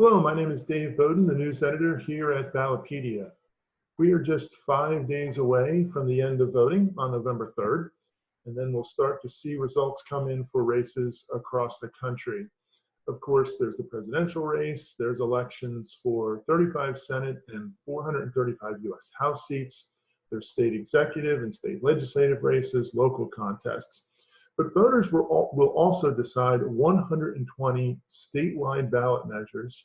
Hello, my name is Dave Beaudoin, the news editor here at Ballotpedia. We are just 5 days away from the end of voting on November 3rd, and then we'll start to see results come in for races across the country. Of course, there's the presidential race, there's elections for 35 Senate and 435 US House seats, there's state executive and state legislative races, local contests. But voters will also decide 120 statewide ballot measures,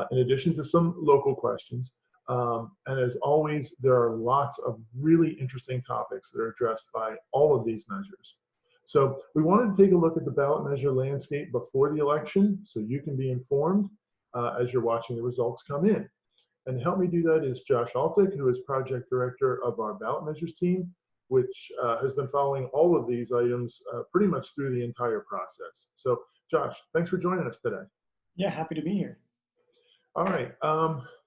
in addition to some local questions. And as always, there are lots of really interesting topics that are addressed by all of these measures. So we wanted to take a look at the ballot measure landscape before the election so you can be informed as you're watching the results come in. And to help me do that is Josh Altic, who is project director of our ballot measures team, which has been following all of these items pretty much through the entire process. So Josh, thanks for joining us today. Yeah, happy to be here. All right,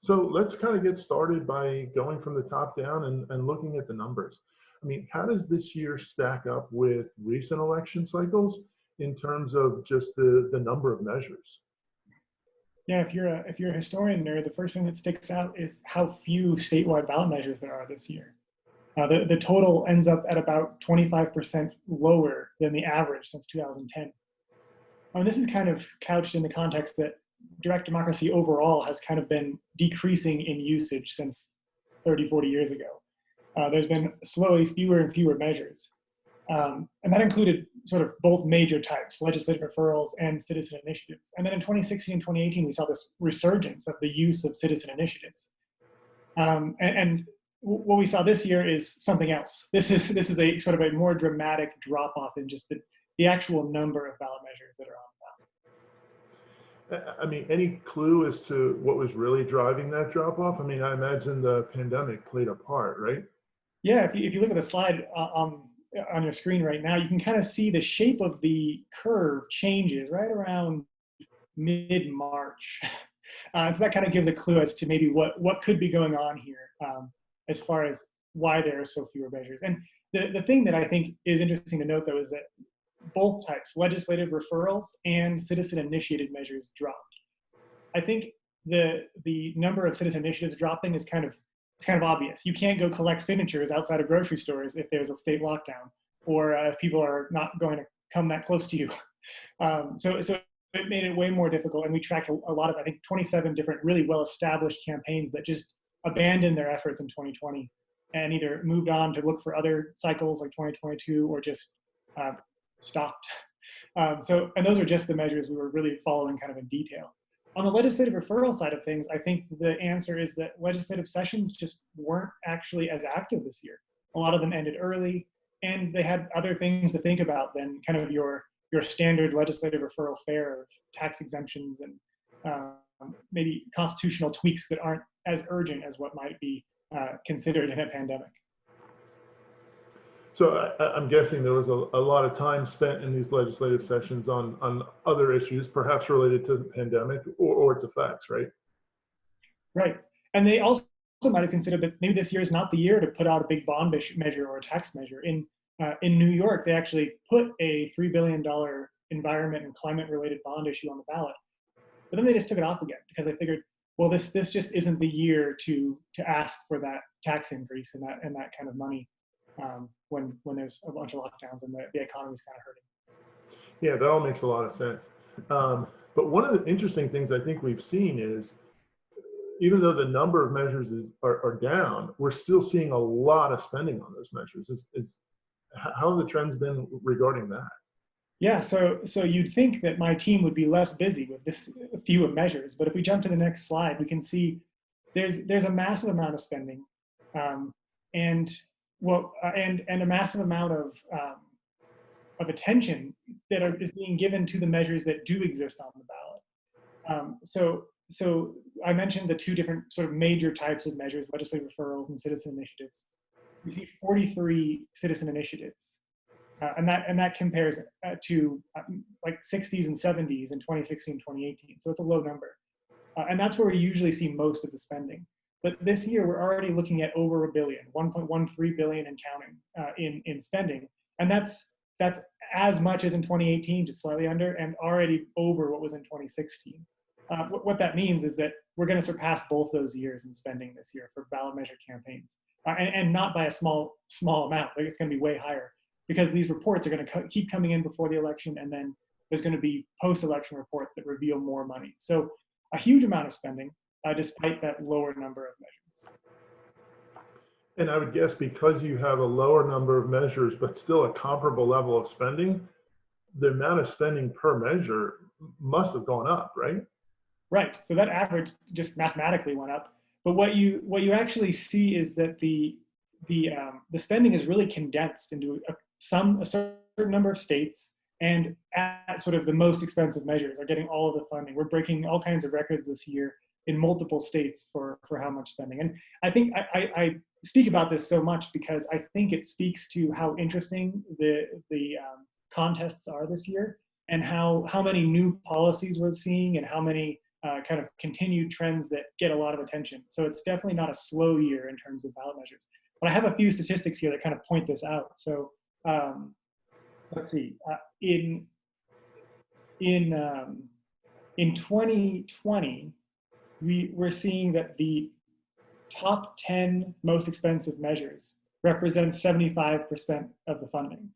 so let's kind of get started by going from the top down and looking at the numbers. I mean, how does this year stack up with recent election cycles in terms of just the number of measures? Yeah, if you're a historian nerd, the first thing that sticks out is how few statewide ballot measures there are this year. The total ends up at about 25% lower than the average since 2010. This is kind of couched in the context that direct democracy overall has kind of been decreasing in usage since 30, 40 years ago. There's been slowly fewer and fewer measures. And that included sort of both major types, legislative referrals and citizen initiatives. And then in 2016 and 2018, we saw this resurgence of the use of citizen initiatives. And what we saw this year is something else. This is a sort of a more dramatic drop off in just the actual number of ballot measures that are on the ballot. I mean, any clue as to what was really driving that drop off? I mean, I imagine the pandemic played a part, right? Yeah, if you look at the slide on your screen right now, you can kind of see the shape of the curve changes right around mid-March. So that kind of gives a clue as to maybe what could be going on here as far as why there are so fewer measures. And the thing that I think is interesting to note, though, is that both types, legislative referrals and citizen-initiated measures, dropped. I think the number of citizen initiatives dropping is kind of obvious. You can't go collect signatures outside of grocery stores if there's a state lockdown, or if people are not going to come that close to you. So it made it way more difficult, and we tracked a lot of, I think, 27 different really well-established campaigns that just abandoned their efforts in 2020 and either moved on to look for other cycles like 2022 or just stopped. And those are just the measures we were really following kind of in detail. On the legislative referral side of things, I think the answer is that legislative sessions just weren't actually as active this year. A lot of them ended early, and they had other things to think about than kind of your standard legislative referral fare of tax exemptions and maybe constitutional tweaks that aren't as urgent as what might be considered in a pandemic. So I'm guessing there was a lot of time spent in these legislative sessions on other issues, perhaps related to the pandemic or its effects, right? Right. And they also might have considered that maybe this year is not the year to put out a big bond measure or a tax measure. In New York, they actually put a $3 billion environment and climate-related bond issue on the ballot. But then they just took it off again because they figured, well, this just isn't the year to ask for that tax increase and that kind of money when there's a bunch of lockdowns and the economy's kind of hurting. Yeah, that all makes a lot of sense. But one of the interesting things I think we've seen is, even though the number of measures are down, we're still seeing a lot of spending on those measures. How have the trends been regarding that? Yeah, so you'd think that my team would be less busy with this few of measures, but if we jump to the next slide, we can see there's a massive amount of spending, and a massive amount of attention that is being given to the measures that do exist on the ballot. So I mentioned the two different sort of major types of measures, legislative referrals and citizen initiatives. We see 43 citizen initiatives, and that compares to like 60s and 70s in 2016, 2018. So it's a low number, and that's where we usually see most of the spending. But this year we're already looking at over $1 billion, 1.13 billion and counting in spending, and that's as much as in 2018, just slightly under, and already over what was in 2016. what that means is that we're going to surpass both those years in spending this year for ballot measure campaigns, and not by a small amount. Like, it's going to be way higher, because these reports are going to keep coming in before the election, and then there's going to be post-election reports that reveal more money. So a huge amount of spending, despite that lower number of measures. And I would guess because you have a lower number of measures, but still a comparable level of spending, the amount of spending per measure must have gone up, right? Right. So that average just mathematically went up. But what you actually see is that the spending is really condensed into a certain number of states, and at sort of the most expensive measures are getting all of the funding. We're breaking all kinds of records this year in multiple states for how much spending. And I think I speak about this so much because I think it speaks to how interesting the contests are this year, and how many new policies we're seeing, and how many kind of continued trends that get a lot of attention. So it's definitely not a slow year in terms of ballot measures. But I have a few statistics here that kind of point this out. So let's see. In 2020, we're seeing that the top 10 most expensive measures represent 75% of the funding.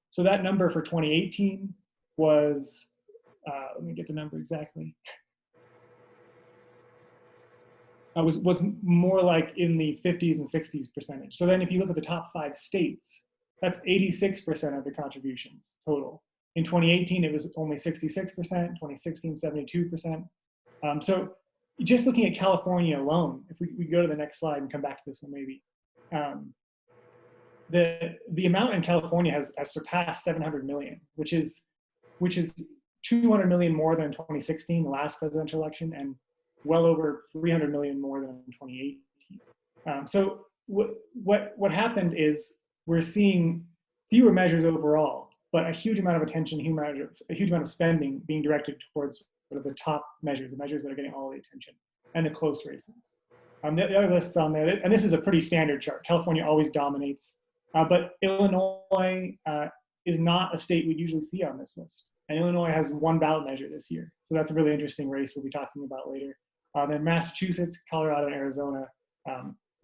So that number for 2018 was, let me get the number exactly. Was more like in the 50s and 60s percentage. So then if you look at the top 5 states, that's 86% of the contributions total. In 2018, it was only 66%, 2016, 72%. So just looking at California alone, if we go to the next slide and come back to this one maybe, the amount in California has surpassed 700 million, which is 200 million more than 2016, the last presidential election, and well over 300 million more than in 2018. So what happened is we're seeing fewer measures overall, but a huge amount of attention, a huge amount of spending being directed towards sort of the top measures, the measures that are getting all the attention, and the close races. The other lists on there, and this is a pretty standard chart. California always dominates, but Illinois is not a state we'd usually see on this list. And Illinois has one ballot measure this year. So that's a really interesting race we'll be talking about later. Then Massachusetts, Colorado, and Arizona.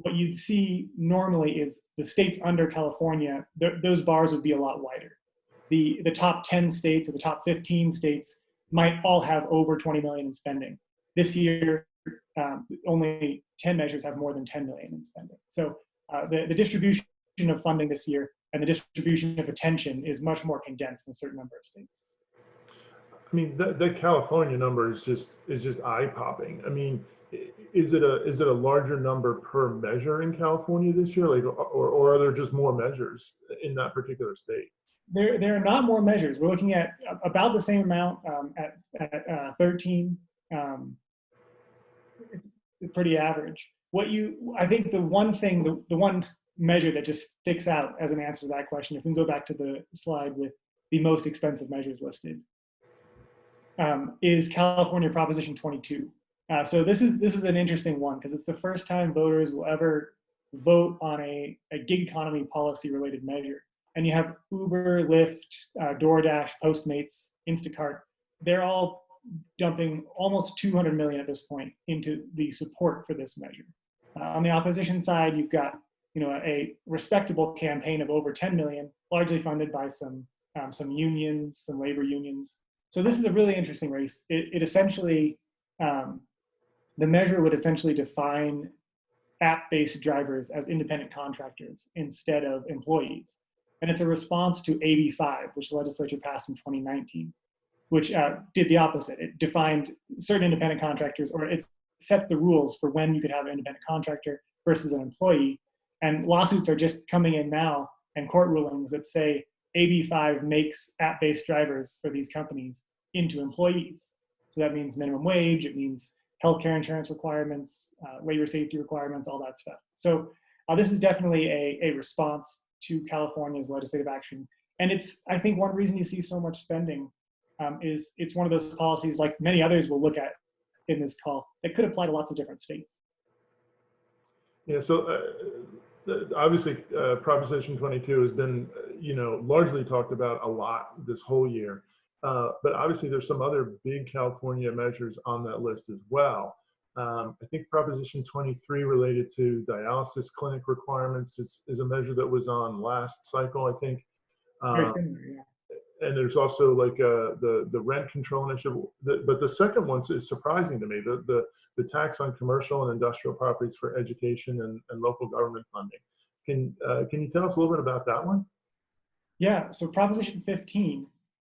What you'd see normally is the states under California, those bars would be a lot wider. The top 10 states or the top 15 states might all have over 20 million in spending. This year, only 10 measures have more than 10 million in spending. So the distribution of funding this year and the distribution of attention is much more condensed in a certain number of states. I mean, the California number is just eye-popping. I mean, is it a larger number per measure in California this year, like, or are there just more measures in that particular state? There are not more measures. We're looking at about the same amount at 13. It's pretty average. I think the one measure that just sticks out as an answer to that question, if we can go back to the slide with the most expensive measures listed, is California Proposition 22. So this is an interesting one because it's the first time voters will ever vote on a gig economy policy related measure. And you have Uber, Lyft, DoorDash, Postmates, Instacart. They're all dumping almost 200 million at this point into the support for this measure. On the opposition side, you've got a respectable campaign of over 10 million, largely funded by some unions, some labor unions. So this is a really interesting race. It essentially, the measure would essentially define app-based drivers as independent contractors instead of employees. And it's a response to AB 5, which the legislature passed in 2019, which did the opposite. It defined certain independent contractors, or it set the rules for when you could have an independent contractor versus an employee. And lawsuits are just coming in now, and court rulings that say AB 5 makes app-based drivers for these companies into employees. So that means minimum wage, it means healthcare insurance requirements, labor safety requirements, all that stuff. So this is definitely a response to California's legislative action. And it's, I think, one reason you see so much spending is it's one of those policies, like many others we'll look at in this call, that could apply to lots of different states. Yeah, so obviously Proposition 22 has been, largely talked about a lot this whole year. But obviously, there's some other big California measures on that list as well. I think Proposition 23 related to dialysis clinic requirements is a measure that was on last cycle, I think. Very Um, similar, yeah. and there's also like the rent control initiative. But the second one is surprising to me. The tax on commercial and industrial properties for education and local government funding. Can you tell us a little bit about that one? Yeah, so Proposition 15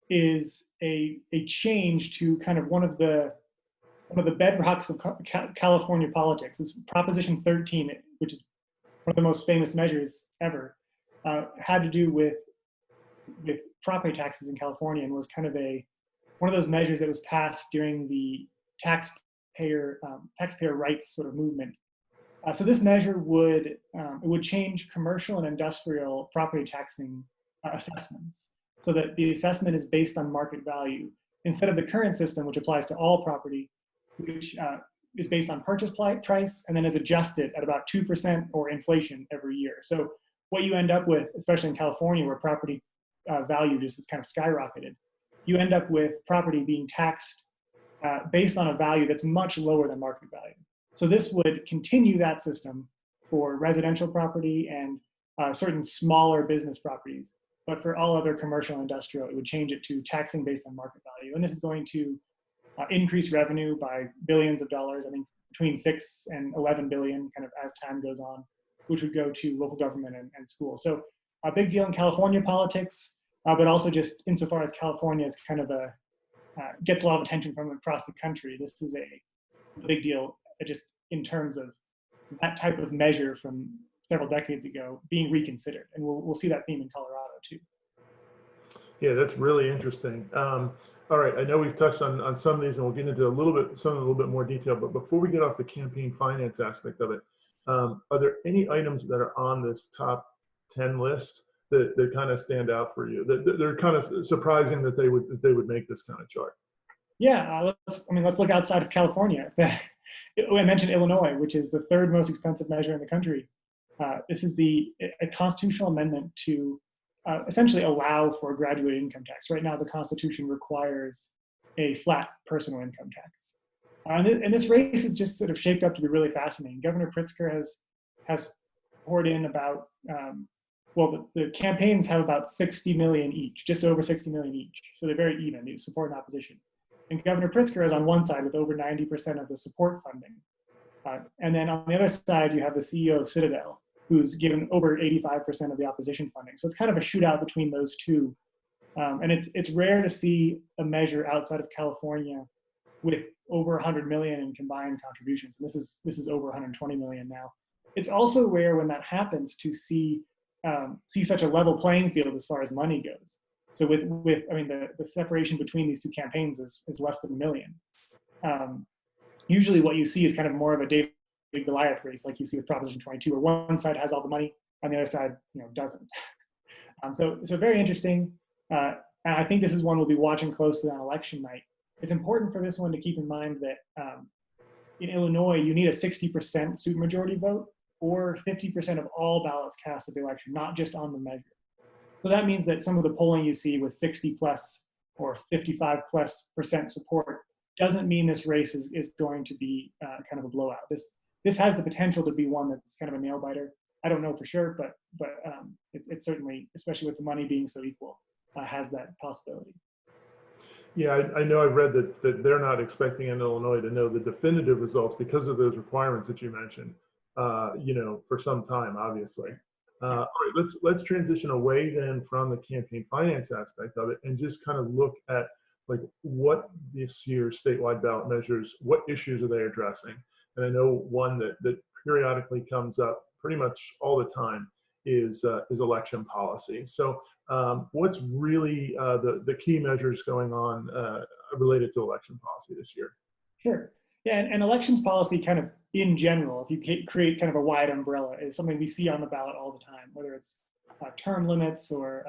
is a change to kind of one of the bedrocks of California politics. It's Proposition 13, which is one of the most famous measures ever, had to do with property taxes in California, and was kind of one of those measures that was passed during the taxpayer rights sort of movement. So this measure would change commercial and industrial property taxing assessments, so that the assessment is based on market value instead of the current system, which applies to all property, which is based on purchase price and then is adjusted at about 2% or inflation every year. So what you end up with, especially in California, where property value just is kind of skyrocketed, you end up with property being taxed based on a value that's much lower than market value. So this would continue that system for residential property and certain smaller business properties. But for all other commercial and industrial, it would change it to taxing based on market value. And this is going to increase revenue by billions of dollars, I think between 6 and 11 billion, kind of as time goes on, which would go to local government and schools. So a big deal in California politics, but also just insofar as California is kind of gets a lot of attention from across the country. This is a big deal just in terms of that type of measure from several decades ago being reconsidered. And we'll see that theme in Colorado too. Yeah, that's really interesting. All right, I know we've touched on some of these, and we'll get into some a little bit more detail. But before we get off the campaign finance aspect of it, are there any items that are on this top 10 list that kind of stand out for you? That they're kind of surprising that they would make this kind of chart. Yeah, let's look outside of California. I mentioned Illinois, which is the third most expensive measure in the country. This is a constitutional amendment to essentially allow for a graduated income tax. Right now, the Constitution requires a flat personal income tax. And this race is just sort of shaped up to be really fascinating. Governor Pritzker has poured in about, the campaigns have about 60 million each, just over 60 million each. So they're very even, support and opposition. And Governor Pritzker is on one side with over 90% of the support funding. And then on the other side, you have the CEO of Citadel, who's given over 85% of the opposition funding. So it's kind of a shootout between those two. And it's rare to see a measure outside of California with over 100 million in combined contributions. And this is over 120 million now. It's also rare when that happens to see such a level playing field as far as money goes. So the separation between these two campaigns is less than 1 million. Usually what you see is kind of more of a David Goliath race, like you see with Proposition 22, where one side has all the money and the other side, doesn't. So very interesting. And I think this is one we'll be watching closely on election night. It's important for this one to keep in mind that in Illinois, you need a 60% supermajority vote or 50% of all ballots cast at the election, not just on the measure. So that means that some of the polling you see with 60 plus or 55+% support doesn't mean this race is going to be kind of a blowout. This has the potential to be one that's kind of a nail biter. I don't know for sure, but it certainly, especially with the money being so equal, has that possibility. Yeah, I know I've read that they're not expecting in Illinois to know the definitive results because of those requirements that you mentioned, for some time, obviously. All right, let's transition away then from the campaign finance aspect of it and just kind of look at like what this year's statewide ballot measures, what issues are they addressing? And I know one that periodically comes up pretty much all the time is election policy. So what's really the key measures going on related to election policy this year? Sure. Yeah, and elections policy kind of in general, if you create kind of a wide umbrella, is something we see on the ballot all the time, whether it's term limits or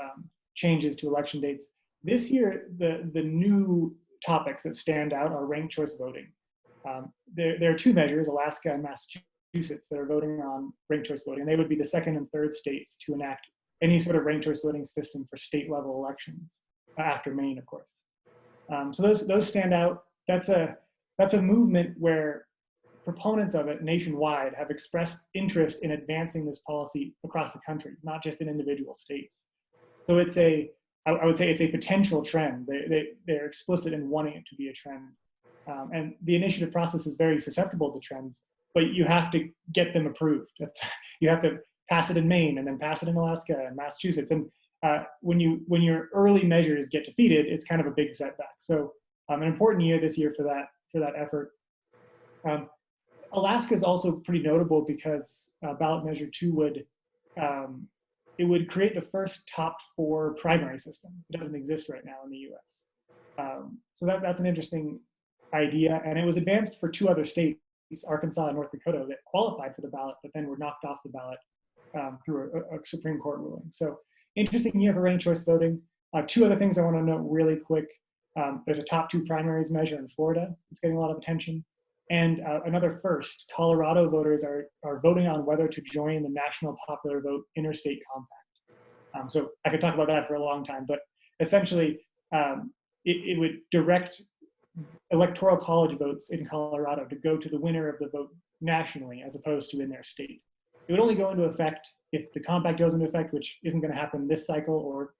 changes to election dates. This year, the new topics that stand out are ranked choice voting. There are two measures, Alaska and Massachusetts, that are voting on ranked choice voting. They would be the second and third states to enact any sort of ranked choice voting system for state level elections, after Maine, of course. So those stand out. That's a movement where proponents of it nationwide have expressed interest in advancing this policy across the country, not just in individual states. So I would say it's a potential trend. They're explicit in wanting it to be a trend. And the initiative process is very susceptible to trends, but you have to get them approved. You have to pass it in Maine and then pass it in Alaska and Massachusetts. And when your early measures get defeated, it's kind of a big setback. So an important year this year for that effort. Alaska is also pretty notable because ballot measure 2 would create the first top 4 primary system. It doesn't exist right now in the US. So that's an interesting idea. And it was advanced for 2 other states, Arkansas and North Dakota, that qualified for the ballot, but then were knocked off the ballot through a Supreme Court ruling. So interesting year for ranked choice voting. 2 other things I want to note really quick. There's a top 2 primaries measure in Florida. It's getting a lot of attention. And another first, Colorado voters are voting on whether to join the National Popular Vote Interstate Compact. So I could talk about that for a long time, but essentially it would direct electoral college votes in Colorado to go to the winner of the vote nationally as opposed to in their state. It would only go into effect if the compact goes into effect, which isn't going to happen this cycle or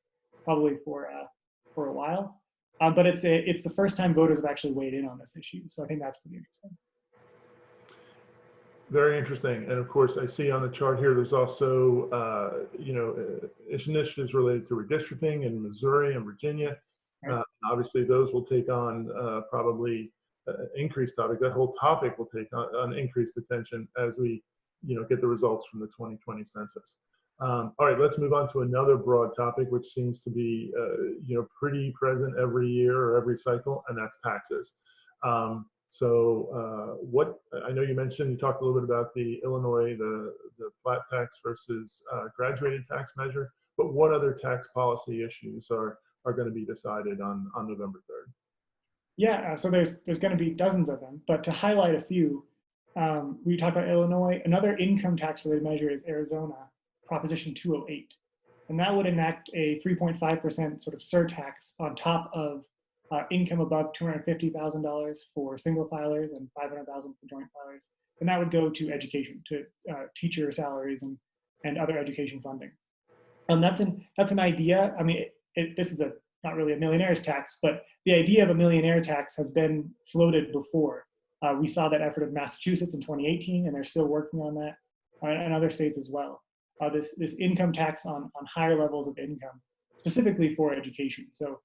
probably for a while. But it's the first time voters have actually weighed in on this issue. So I think that's pretty interesting. Very interesting. And of course, I see on the chart here, there's also, initiatives related to redistricting in Missouri and Virginia. Right. Obviously, those will take on probably increased topic. That whole topic will take on increased attention as we, get the results from the 2020 census. All right, let's move on to another broad topic, which seems to be, pretty present every year or every cycle, and that's taxes. What I know you talked a little bit about the Illinois, the flat tax versus graduated tax measure, but what other tax policy issues are going to be decided on November 3rd? Yeah, so there's going to be dozens of them, but to highlight a few, we talked about Illinois. Another income tax related measure is Arizona, Proposition 208. And that would enact a 3.5% sort of surtax on top of income above $250,000 for single filers and $500,000 for joint filers. And that would go to education, to teacher salaries and other education funding. That's an idea. I mean, this is not really a millionaire's tax, but the idea of a millionaire tax has been floated before. We saw that effort in Massachusetts in 2018, and they're still working on that, and other states as well. This income tax on higher levels of income, specifically for education. So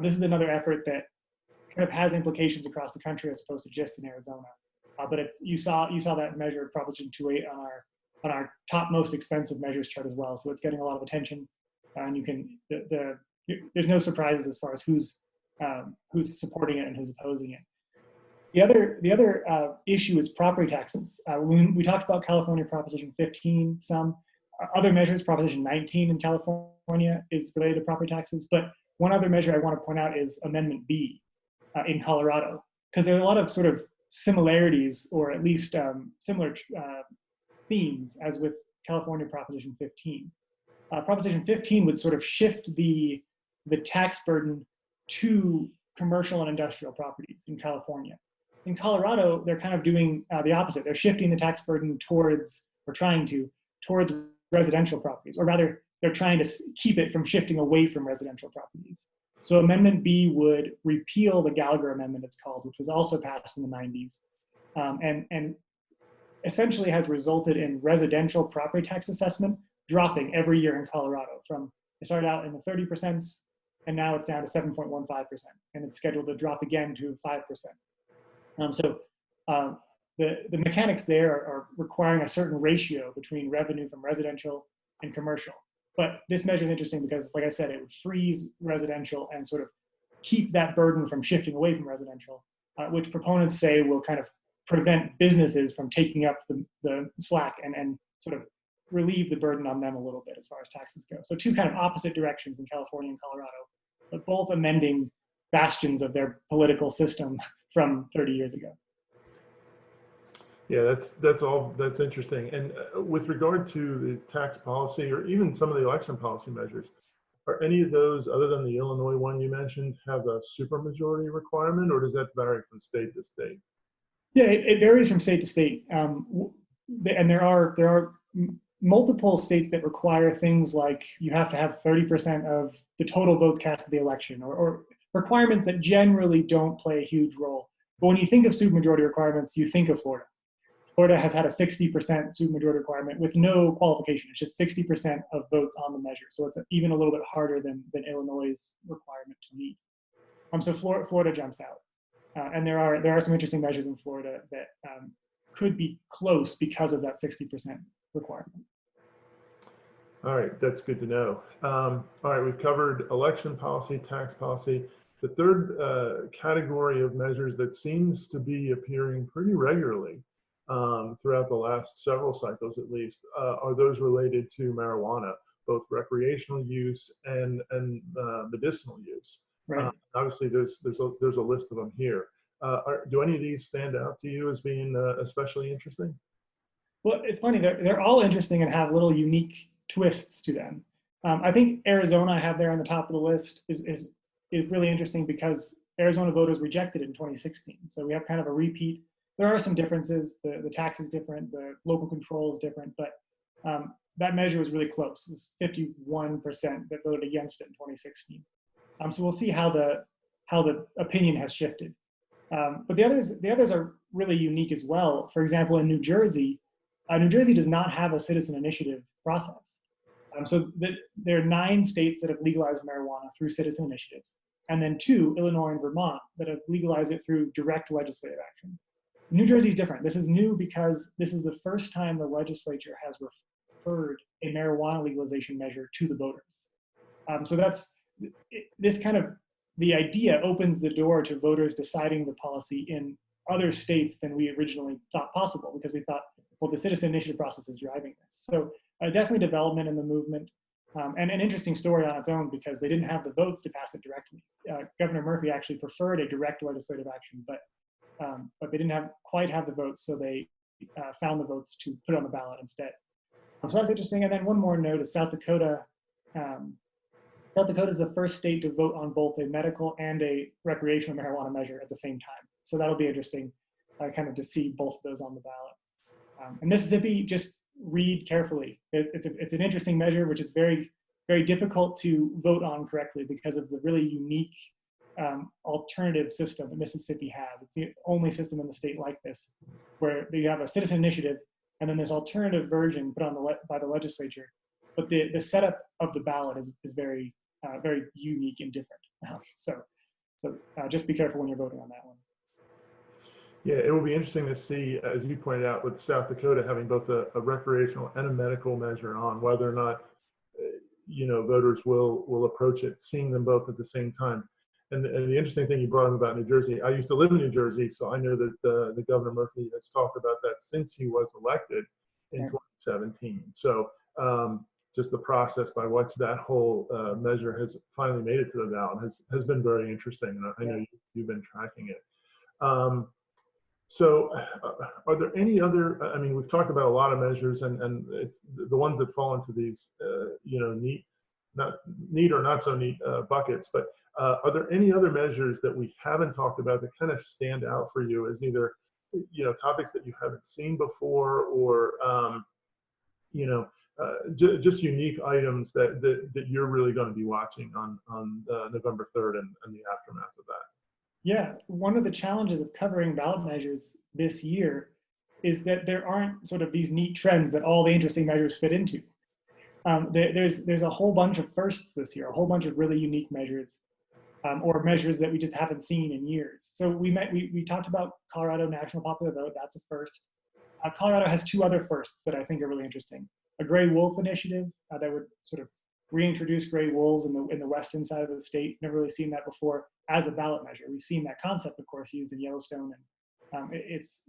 this is another effort that kind of has implications across the country as opposed to just in Arizona. But you saw that measure, Proposition 208, on our top most expensive measures chart as well. So it's getting a lot of attention, and there's no surprises as far as who's supporting it and who's opposing it. The other issue is property taxes. We talked about California Proposition 15 some. Other measures, Proposition 19 in California is related to property taxes, but one other measure I want to point out is Amendment B in Colorado, because there are a lot of sort of similarities, or at least similar themes as with California Proposition 15. Proposition 15 would sort of shift the tax burden to commercial and industrial properties in California. In Colorado, they're kind of doing the opposite. They're shifting the tax burden towards residential properties, or rather, they're trying to keep it from shifting away from residential properties. So Amendment B would repeal the Gallagher Amendment, it's called, which was also passed in the 90s, and essentially has resulted in residential property tax assessment dropping every year in Colorado. It started out in the 30%, and now it's down to 7.15%, and it's scheduled to drop again to 5%. The mechanics there are requiring a certain ratio between revenue from residential and commercial. But this measure is interesting because, like I said, it would freeze residential and sort of keep that burden from shifting away from residential, which proponents say will kind of prevent businesses from taking up the slack and sort of relieve the burden on them a little bit as far as taxes go. So 2 kind of opposite directions in California and Colorado, but both amending bastions of their political system from 30 years ago. Yeah, that's interesting. And with regard to the tax policy, or even some of the election policy measures, Are any of those, other than the Illinois one you mentioned, have a supermajority requirement, or does that vary from state to state? Yeah, it varies from state to state, and there are multiple states that require things like you have to have 30% of the total votes cast at the election, or requirements that generally don't play a huge role. But when you think of supermajority requirements, you think of Florida. Florida has had a 60% supermajority requirement with no qualification. It's just 60% of votes on the measure. So it's even a little bit harder than Illinois' requirement to meet. So Florida jumps out. And there are some interesting measures in Florida that could be close because of that 60% requirement. All right, that's good to know. All right, we've covered election policy, tax policy. The third category of measures that seems to be appearing pretty regularly throughout the last several cycles, at least, are those related to marijuana, both recreational use and medicinal use. Right. Obviously, there's a list of them here. Do any of these stand out to you as being especially interesting? Well, it's funny. They're all interesting and have little unique twists to them. I think Arizona I have there on the top of the list is really interesting because Arizona voters rejected it in 2016. So we have kind of a repeat. There are some differences. The tax is different. The local control is different. But that measure was really close. It was 51% that voted against it in 2016. So we'll see how the opinion has shifted. But the others are really unique as well. For example, in New Jersey does not have a citizen initiative process. So there are 9 states that have legalized marijuana through citizen initiatives, and then 2, Illinois and Vermont, that have legalized it through direct legislative action. New Jersey is different. This is new because this is the first time the legislature has referred a marijuana legalization measure to the voters. So this kind of, the idea opens the door to voters deciding the policy in other states than we originally thought possible, because we thought, well, the citizen initiative process is driving this. So definitely development in the movement, and an interesting story on its own because they didn't have the votes to pass it directly. Governor Murphy actually preferred a direct legislative action, but they didn't quite have the votes, so they found the votes to put it on the ballot instead. So that's interesting. And then one more note is South Dakota. South Dakota is the first state to vote on both a medical and a recreational marijuana measure at the same time. So that'll be interesting, kind of to see both of those on the ballot. And Mississippi, just read carefully. It's an interesting measure, which is very, very difficult to vote on correctly because of the really unique alternative system that Mississippi has. It's the only system in the state like this, where you have a citizen initiative and then this alternative version put on by the legislature. But the setup of the ballot is very, very unique and different. So just be careful when you're voting on that one. Yeah, it will be interesting to see, as you pointed out, with South Dakota having both a recreational and a medical measure on, whether or not voters will approach it, seeing them both at the same time. And the interesting thing you brought up about New Jersey, I used to live in New Jersey, so I know that the Governor Murphy has talked about that since he was elected in 2017. So just the process by which that whole measure has finally made it to the ballot has been very interesting. And I know you've been tracking it. So are there any other, I mean, we've talked about a lot of measures and it's the ones that fall into these, neat or not so neat buckets, but are there any other measures that we haven't talked about that kind of stand out for you as either, topics that you haven't seen before or, just unique items that you're really going to be watching on November 3rd and the aftermath of that? Yeah, one of the challenges of covering ballot measures this year is that there aren't sort of these neat trends that all the interesting measures fit into. There's a whole bunch of firsts this year, a whole bunch of really unique measures, or measures that we just haven't seen in years. So we talked about Colorado National Popular Vote. That's a first. Colorado has 2 other firsts that I think are really interesting. A gray wolf initiative that would sort of reintroduce gray wolves in the western side of the state. Never really seen that before as a ballot measure. We've seen that concept, of course, used in Yellowstone, and it's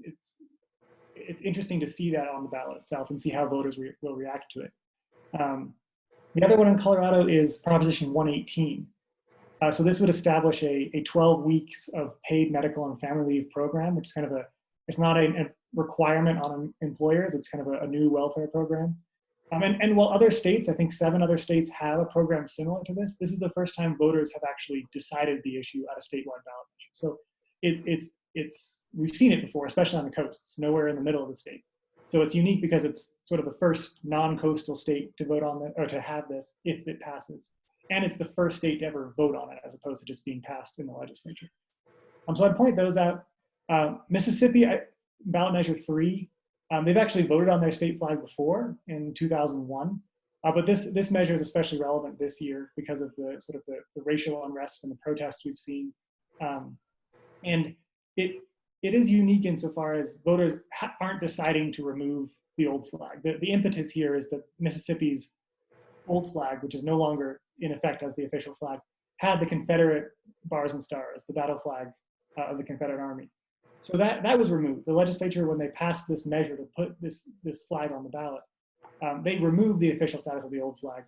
interesting to see that on the ballot itself and see how voters will react to it. The other one in Colorado is Proposition 118. So this would establish a 12 weeks of paid medical and family leave program, which is kind of it's not a requirement on employers. It's kind of a new welfare program. And while other states, I think 7 other states have a program similar to this, this is the first time voters have actually decided the issue at a statewide ballot measure. So we've seen it before, especially on the coasts, nowhere in the middle of the state. So it's unique because it's sort of the first non-coastal state to vote on it, or to have this if it passes. And it's the first state to ever vote on it, as opposed to just being passed in the legislature. So I'd point those out. Mississippi, ballot measure 3, they've actually voted on their state flag before in 2001. But this measure is especially relevant this year because of the sort of the racial unrest and the protests we've seen. And it is unique insofar as voters aren't deciding to remove the old flag. The impetus here is that Mississippi's old flag, which is no longer in effect as the official flag, had the Confederate bars and stars, the battle flag of the Confederate Army. So that was removed. The legislature, when they passed this measure to put this flag on the ballot, they removed the official status of the old flag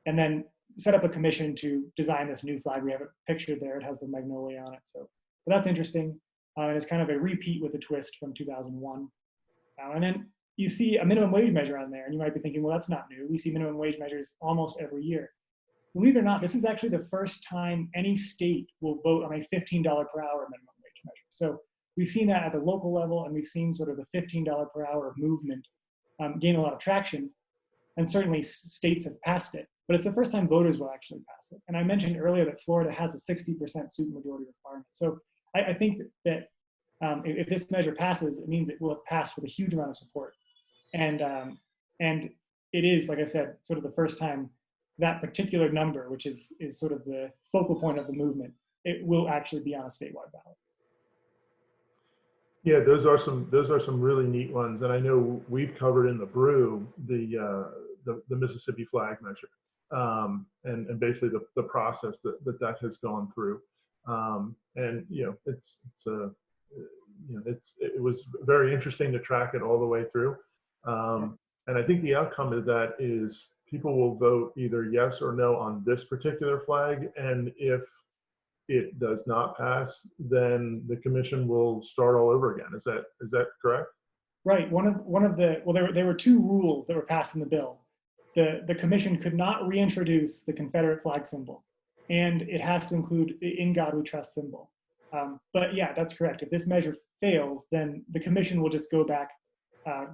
and then set up a commission to design this new flag. We have it pictured there. It has the magnolia on it. So that's interesting. And it's kind of a repeat with a twist from 2001. And then you see a minimum wage measure on there, and you might be thinking, well, that's not new. We see minimum wage measures almost every year. Believe it or not, this is actually the first time any state will vote on a $15 per hour minimum wage measure. So we've seen that at the local level, and we've seen sort of the $15 per hour movement gain a lot of traction. And certainly states have passed it, but it's the first time voters will actually pass it. And I mentioned earlier that Florida has a 60% supermajority requirement. So I think that if this measure passes, it means it will have passed with a huge amount of support. And it is, like I said, sort of the first time that particular number, which is sort of the focal point of the movement, it will actually be on a statewide ballot. Yeah, those are some really neat ones, and I know we've covered in the brew the Mississippi flag measure, and basically the process that has gone through, and it was very interesting to track it all the way through, and I think the outcome of that is people will vote either yes or no on this particular flag, and if it does not pass, then the commission will start all over again. Is that correct? Right. There were 2 rules that were passed in the bill. The commission could not reintroduce the Confederate flag symbol, and it has to include the "In God We Trust" symbol. But yeah, that's correct. If this measure fails, then the commission will just go back,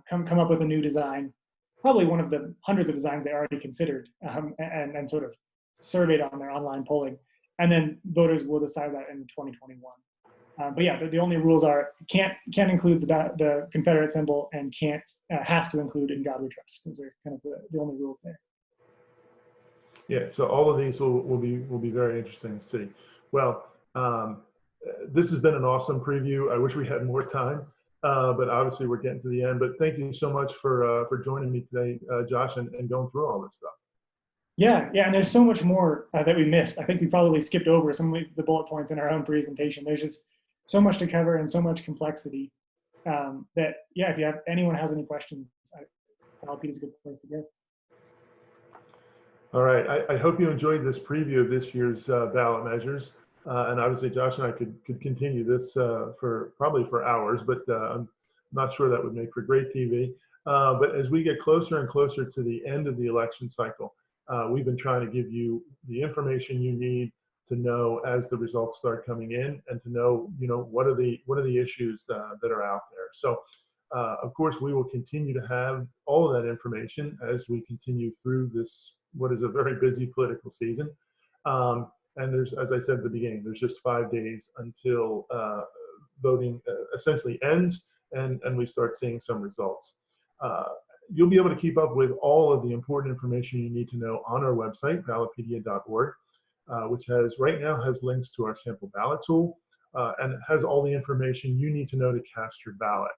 come up with a new design, probably one of the hundreds of designs they already considered, and sort of surveyed on their online polling. And then voters will decide that in 2021. But yeah, the only rules are can't include the Confederate symbol, and has to include "In God We Trust." Those are kind of the only rules there. Yeah, so all of these will be very interesting to see. Well, this has been an awesome preview. I wish we had more time, but obviously we're getting to the end. But thank you so much for joining me today, Josh, and going through all this stuff. Yeah, and there's so much more that we missed. I think we probably skipped over some of the bullet points in our own presentation. There's just so much to cover and so much complexity that, yeah, if anyone has any questions, Ballot is a good place to go. All right, I hope you enjoyed this preview of this year's ballot measures. And obviously Josh and I could continue this probably for hours, but I'm not sure that would make for great TV. But as we get closer and closer to the end of the election cycle, we've been trying to give you the information you need to know as the results start coming in, and to know, what are the issues that are out there. So, of course, we will continue to have all of that information as we continue through this, what is a very busy political season. And there's, as I said at the beginning, there's just 5 days until voting essentially ends, and we start seeing some results. You'll be able to keep up with all of the important information you need to know on our website, ballotpedia.org, which right now has links to our sample ballot tool, and it has all the information you need to know to cast your ballot.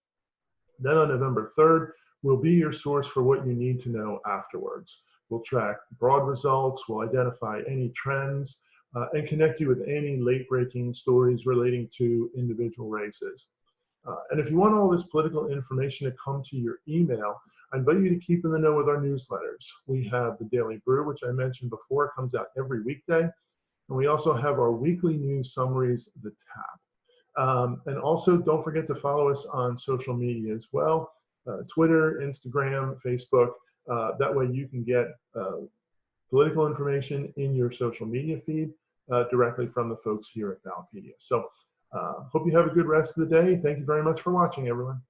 Then on November 3rd, we'll be your source for what you need to know afterwards. We'll track broad results, we'll identify any trends, and connect you with any late-breaking stories relating to individual races. And if you want all this political information to come to your email, I invite you to keep in the know with our newsletters. We have the Daily Brew, which I mentioned before, comes out every weekday. And we also have our weekly news summaries, The Tap. And also don't forget to follow us on social media as well, Twitter, Instagram, Facebook. That way you can get political information in your social media feed directly from the folks here at Ballotpedia. So hope you have a good rest of the day. Thank you very much for watching, everyone.